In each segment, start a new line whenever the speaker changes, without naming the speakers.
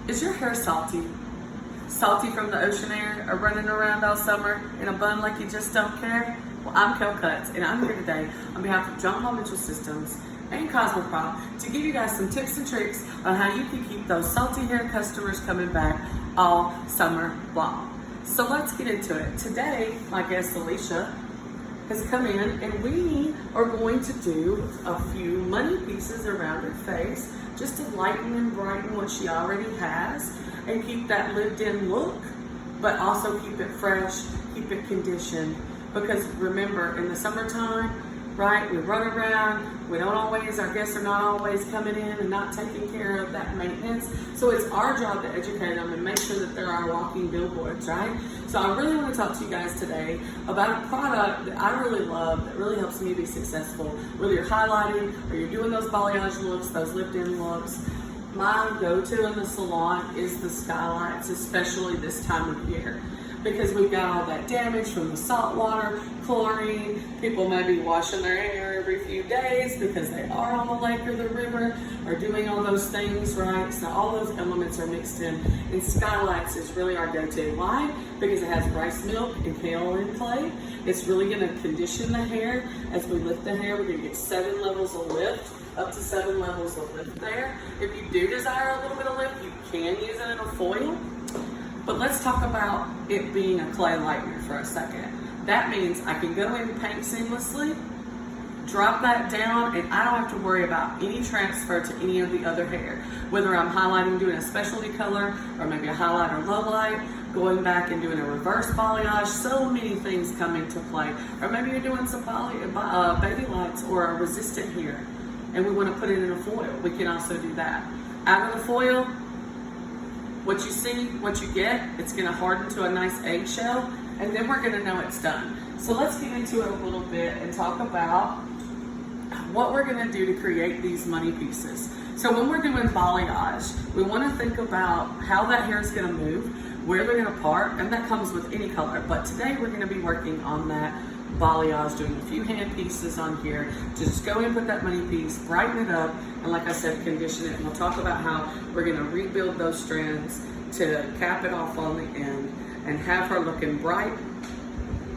Is your hair salty? Salty from the ocean air or running around all summer in a bun like you just don't care? Well, I'm Kel Cuts, and I'm here today on behalf of John Hall Mitchell Systems and Cosmoprop to give you guys some tips and tricks on how you can keep those salty hair customers coming back all summer long. So let's get into it. Today, my guest Alicia has come in, and we are going to do a few money pieces around her face just to lighten and brighten what she already has and keep that lived-in look, but also keep it fresh, keep it conditioned. Because remember, in the summertime, right, we run around, we don't always, our guests are not always coming in and not taking care of that maintenance. So it's our job to educate them and make sure that they're our walking billboards, right? So I really want to talk to you guys today about a product that I really love, that really helps me be successful. Whether you're highlighting or you're doing those balayage looks, those lived-in looks, my go-to in the salon is the skylights, especially this time of year, because we've got all that damage from the salt water, chlorine. People may be washing their hair every few days because they are on the lake or the river or doing all those things, right? So all those elements are mixed in, and skylights is really our go-to. Why? Because it has rice milk and kaolin clay. It's really gonna condition the hair. As we lift the hair, we're gonna get 7 levels of lift, up to 7 levels of lift there. If you do desire a little bit of lift, you can use it in a foil. But let's talk about it being a clay lightener for a second. That means I can go in and paint seamlessly, drop that down, and I don't have to worry about any transfer to any of the other hair. Whether I'm highlighting, doing a specialty color, or maybe a highlight or low light, going back and doing a reverse balayage, so many things come into play. Or maybe you're doing some baby lights or a resistant here, and we want to put it in a foil. We can also do that. Out of the foil, what you see, what you get, it's gonna harden to a nice eggshell, and then we're gonna know it's done. So let's get into it a little bit and talk about what we're gonna do to create these money pieces. So when we're doing balayage, we wanna think about how that hair is gonna move, where they're gonna part, and that comes with any color. But today we're gonna be working on that balayage, doing a few hand pieces on here to just go in, put that money piece, brighten it up, and like I said, condition it. And we'll talk about how we're gonna rebuild those strands to cap it off on the end and have her looking bright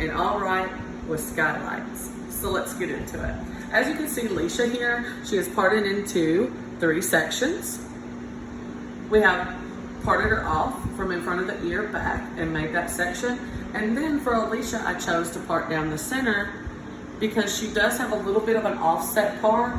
and all right with skylights. So let's get into it. As you can see, Alicia here, she has parted into 3 sections. We have parted her off from in front of the ear back and made that section. And then for Alicia, I chose to part down the center because she does have a little bit of an offset part,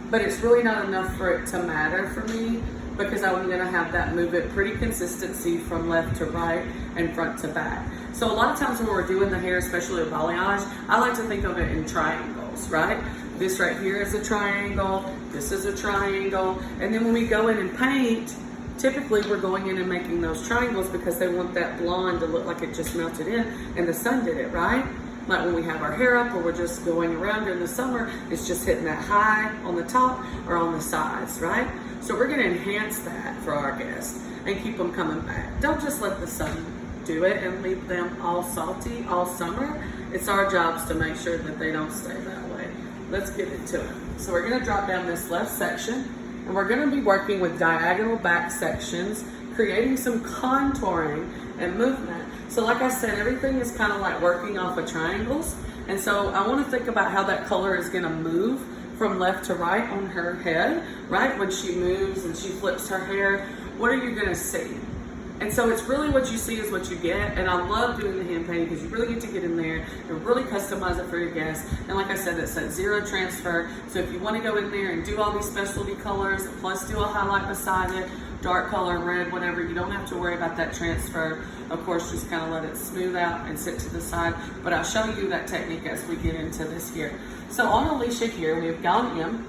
but it's really not enough for it to matter for me because I'm gonna have that move it pretty consistency from left to right and front to back. So a lot of times when we're doing the hair, especially with balayage, I like to think of it in triangles, right? This right here is a triangle, this is a triangle, and then when we go in and paint, typically we're going in and making those triangles because they want that blonde to look like it just melted in and the sun did it, right? Like when we have our hair up or we're just going around during the summer, it's just hitting that high on the top or on the sides, right? So we're gonna enhance that for our guests and keep them coming back. Don't just let the sun do it and leave them all salty all summer. It's our jobs to make sure that they don't stay that way. Let's get into it. So we're gonna drop down this left section, and we're gonna be working with diagonal back sections, creating some contouring and movement. So like I said, everything is kind of like working off of triangles. And so I wanna think about how that color is gonna move from left to right on her head, right? When she moves and she flips her hair, what are you gonna see? And so it's really what you see is what you get. And I love doing the hand painting because you really get to get in there and really customize it for your guests. And like I said, it's at 0 transfer. So if you want to go in there and do all these specialty colors, plus do a highlight beside it, dark color, red, whatever, you don't have to worry about that transfer. Of course, just kind of let it smooth out and sit to the side. But I'll show you that technique as we get into this here. So on Alicia here, we've gone in,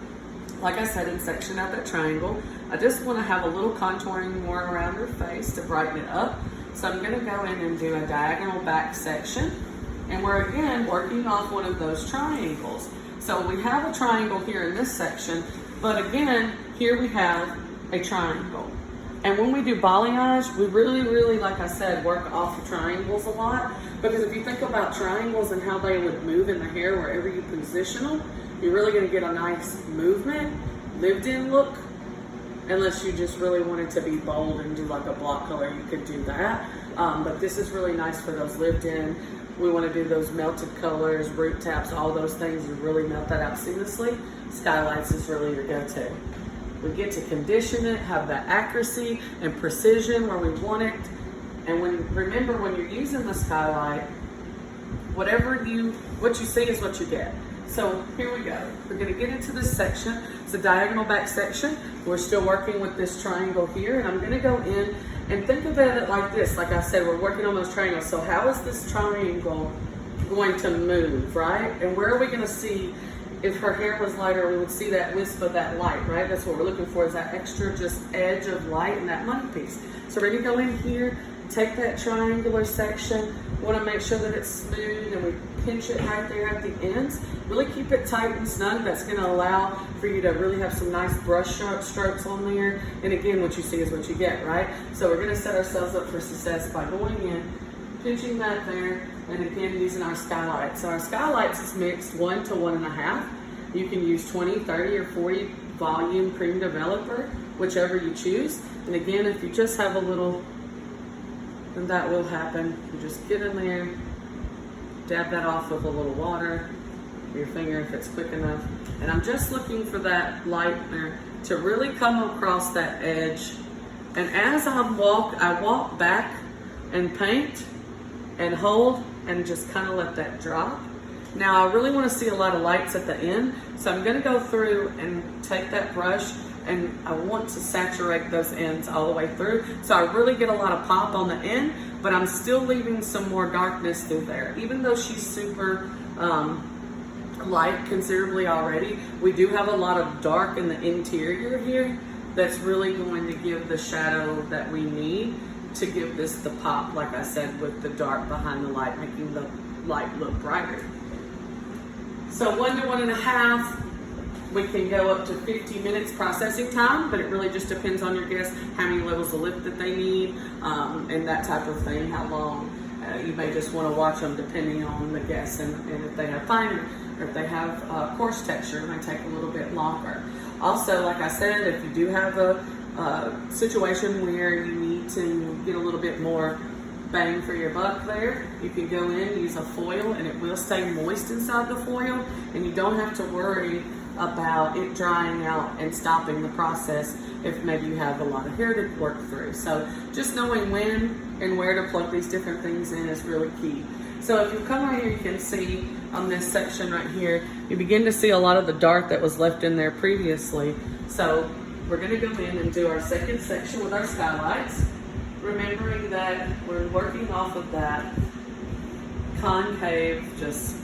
like I said, in section out that triangle. I just want to have a little contouring more around her face to brighten it up. So I'm going to go in and do a diagonal back section. And we're again working off one of those triangles. So we have a triangle here in this section, but again, here we have a triangle. And when we do balayage, we really, like I said, work off the triangles a lot. Because if you think about triangles and how they would move in the hair wherever you position them, you're really going to get a nice movement, lived in look, Unless you just really wanted to be bold and do like a block color, you could do that. But this is really nice for those lived in. We want to do those melted colors, root taps, all those things, and really melt that out seamlessly. Skylights is really your go-to. We get to condition it, have that accuracy and precision where we want it. And remember when you're using the skylight, what you see is what you get. So here we go. We're going to get into this section. It's a diagonal back section. We're still working with this triangle here, and I'm going to go in and think about it like this. Like I said, we're working on those triangles. So how is this triangle going to move, right? And where are we going to see, if her hair was lighter, we would see that wisp of that light, right? That's what we're looking for, is that extra just edge of light and that money piece. So we're going to go in here, take that triangular section. We want to make sure that it's smooth, and we pinch it right there at the ends. Really keep it tight and snug. That's going to allow for you to really have some nice brush strokes on there. And again, what you see is what you get, right? So we're going to set ourselves up for success by going in, pinching that there, and again, using our skylights. So our skylights is mixed 1 to 1.5. You can use 20, 30, or 40 volume cream developer, whichever you choose. And again, if you just have a little, then that will happen. You just get in there, dab that off with a little water, your finger if it's quick enough. And I'm just looking for that lightener to really come across that edge. And as I walk back and paint and hold and just kind of let that drop. Now I really want to see a lot of lights at the end, so I'm going to go through and take that brush, and I want to saturate those ends all the way through, so I really get a lot of pop on the end, but I'm still leaving some more darkness through there. Even though she's super light considerably already, we do have a lot of dark in the interior here that's really going to give the shadow that we need to give this the pop, like I said, with the dark behind the light, making the light look brighter. So 1 to 1.5, we can go up to 50 minutes processing time, but it really just depends on your guest, how many levels of lift that they need, and that type of thing, how long. You may just want to watch them depending on the guest, and if they have finer, or if they have coarse texture, it might take a little bit longer. Also, like I said, if you do have a situation where you need to get a little bit more bang for your buck there, you can go in, use a foil, and it will stay moist inside the foil, and you don't have to worry about it drying out and stopping the process if maybe you have a lot of hair to work through. So just knowing when and where to plug these different things in is really key. So if you come right here, you can see on this section right here, you begin to see a lot of the dark that was left in there previously. So we're going to go in and do our second section with our skylights, remembering that we're working off of that concave, just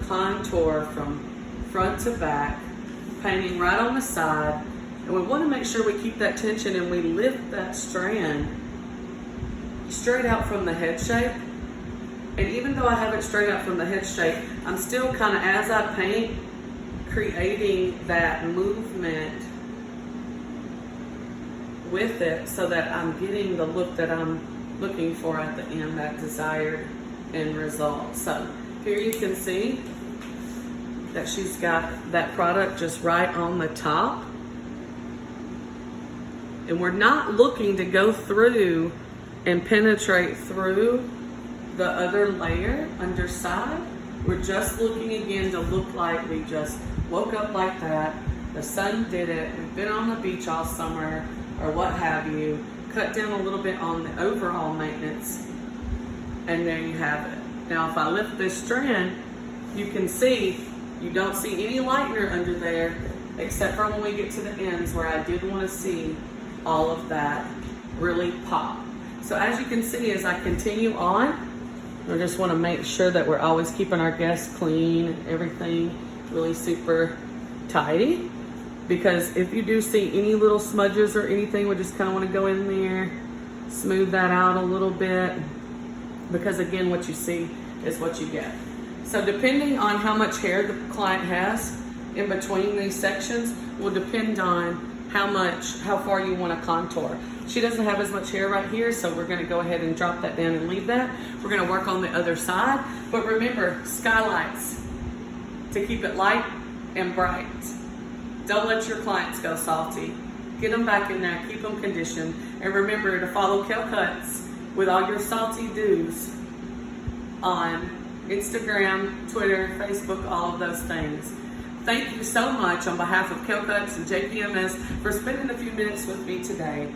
contour from front to back, painting right on the side. And we want to make sure we keep that tension and we lift that strand straight out from the head shape. And even though I have it straight out from the head shape, I'm still kind of, as I paint, creating that movement with it so that I'm getting the look that I'm looking for at the end, that desired end result. So here you can see that she's got that product just right on the top. And we're not looking to go through and penetrate through the other layer underside. We're just looking again to look like we just woke up like that. The sun did it. We've been on the beach all summer or what have you. Cut down a little bit on the overall maintenance. And there you have it. Now if I lift this strand, you can see you don't see any lightener under there except for when we get to the ends where I did want to see all of that really pop. So as you can see, as I continue on, I just want to make sure that we're always keeping our guests clean, everything really super tidy. Because if you do see any little smudges or anything, we just kind of want to go in there, smooth that out a little bit. Because again, what you see is what you get. So depending on how much hair the client has in between these sections will depend on how far you want to contour. She doesn't have as much hair right here, so we're going to go ahead and drop that down and leave that. We're going to work on the other side. But remember, skylights to keep it light and bright. Don't let your clients go salty. Get them back in there, keep them conditioned, and remember to follow Kel Cuts with all your salty do's on Instagram, Twitter, Facebook, all of those things. Thank you so much on behalf of Kel Cuts and JPMS for spending a few minutes with me today.